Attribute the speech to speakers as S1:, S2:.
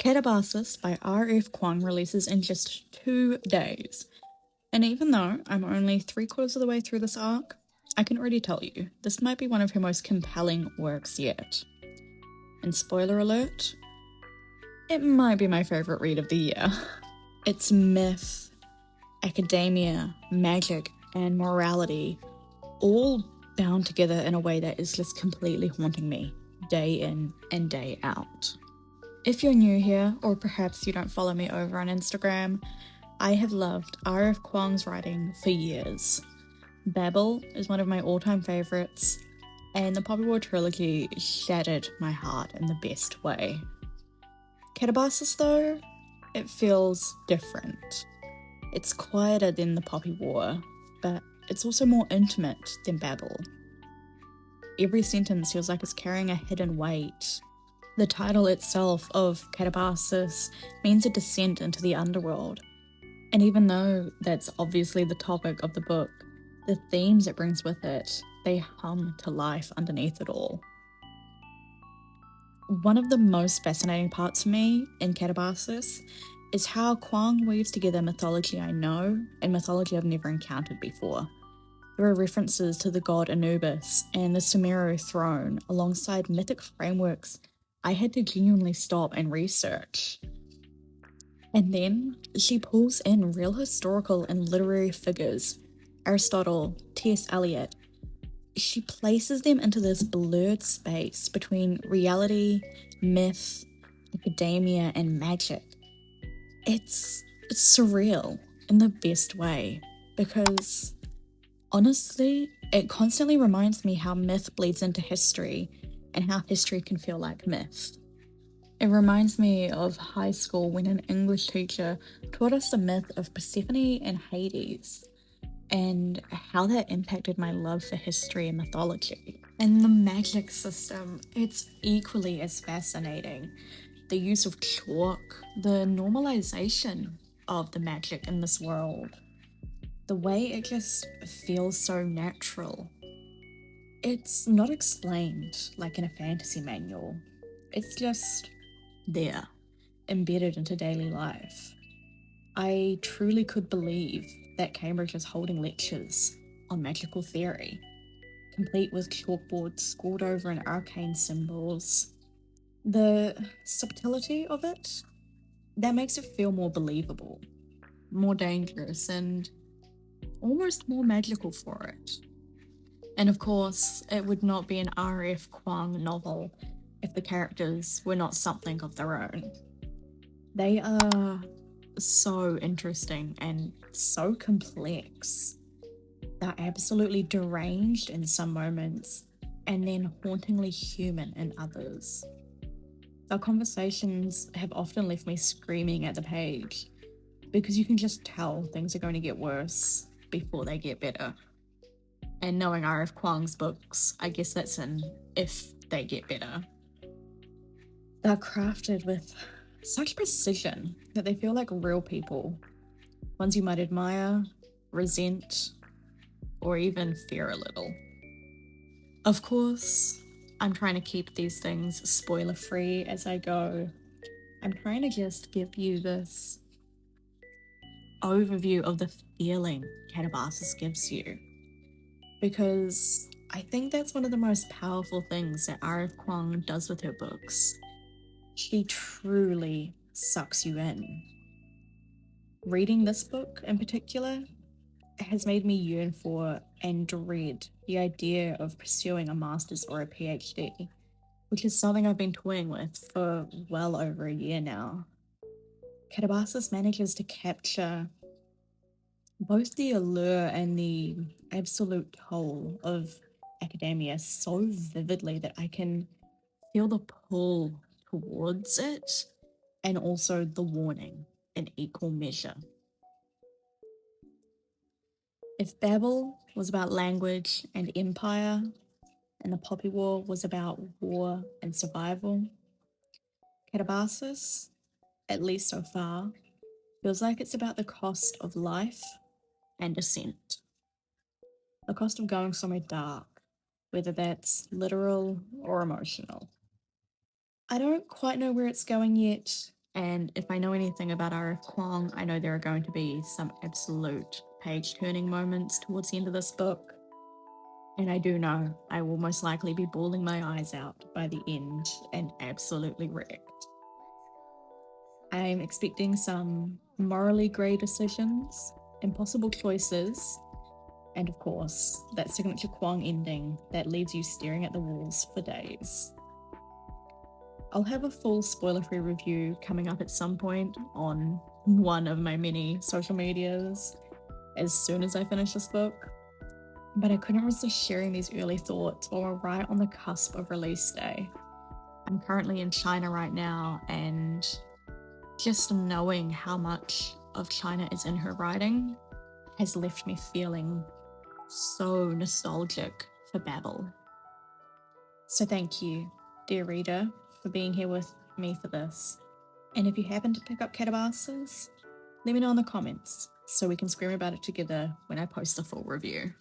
S1: Katabasis by R F Kuang releases in just 2 days. And even though I'm only 3/4 of the way through this arc, I can already tell you, this might be one of her most compelling works yet. And spoiler alert, it might be my favourite read of the year. It's myth, academia, magic, and morality, all bound together in a way that is just completely haunting me, day in and day out. If you're new here, or perhaps you don't follow me over on Instagram, I have loved R F Kuang's writing for years. Babel is one of my all-time favourites, and the Poppy War trilogy shattered my heart in the best way. Katabasis, though, it feels different. It's quieter than the Poppy War, but it's also more intimate than Babel. Every sentence feels like it's carrying a hidden weight. The title itself of Katabasis means a descent into the underworld. And even though that's obviously the topic of the book, the themes it brings with it, they hum to life underneath it all. One of the most fascinating parts for me in Katabasis is how Kuang weaves together mythology I know and mythology I've never encountered before. There are references to the god Anubis and the Sumereu Throne alongside mythic frameworks I had to genuinely stop and research. And then she pulls in real historical and literary figures, Aristotle, T.S. Eliot. She places them into this blurred space between reality, myth, academia, and magic. It's surreal in the best way, because honestly, it constantly reminds me how myth bleeds into history and how history can feel like myth. It reminds me of high school when an English teacher taught us the myth of Persephone and Hades, and how that impacted my love for history and mythology. And the magic system, it's equally as fascinating. The use of chalk, the normalization of the magic in this world, the way it just feels so natural. It's not explained like in a fantasy manual. It's just there, embedded into daily life. I truly could believe that Cambridge is holding lectures on magical theory, complete with chalkboards scored over in arcane symbols. The subtlety of it, that makes it feel more believable, more dangerous, and almost more magical for it. And of course, it would not be an R F Kuang novel if the characters were not something of their own. They are so interesting and so complex. They're absolutely deranged in some moments and then hauntingly human in others. Our conversations have often left me screaming at the page because you can just tell things are going to get worse before they get better. And knowing R F Kuang's books, I guess that's an if they get better. They're crafted with such precision that they feel like real people, ones you might admire, resent, or even fear a little. Of course, I'm trying to keep these things spoiler-free as I go. I'm trying to just give you this overview of the feeling Katabasis gives you, because I think that's one of the most powerful things that R F Kuang does with her books. She truly sucks you in. Reading this book in particular has made me yearn for and dread the idea of pursuing a master's or a PhD, which is something I've been toying with for well over a year now. Katabasis manages to capture both the allure and the absolute toll of academia so vividly that I can feel the pull towards it and also the warning in equal measure. If Babel was about language and empire, and the Poppy War was about war and survival, Katabasis, at least so far, feels like it's about the cost of life and descent. The cost of going somewhere dark, whether that's literal or emotional. I don't quite know where it's going yet, And if I know anything about R F Kuang, I know there are going to be some absolute page-turning moments towards the end of this book. And I do know I will most likely be bawling my eyes out by the end and absolutely wrecked. I'm expecting some morally grey decisions, impossible choices, and of course, that signature Kuang ending that leaves you staring at the walls for days. I'll have a full spoiler-free review coming up at some point on one of my many social medias as soon as I finish this book. But I couldn't resist sharing these early thoughts while we're right on the cusp of release day. I'm currently in China right now, and just knowing how much of China is in her writing has left me feeling so nostalgic for Babel. So thank you, dear reader, for being here with me for this. And if you happen to pick up Katabasis, let me know in the comments so we can scream about it together when I post the full review.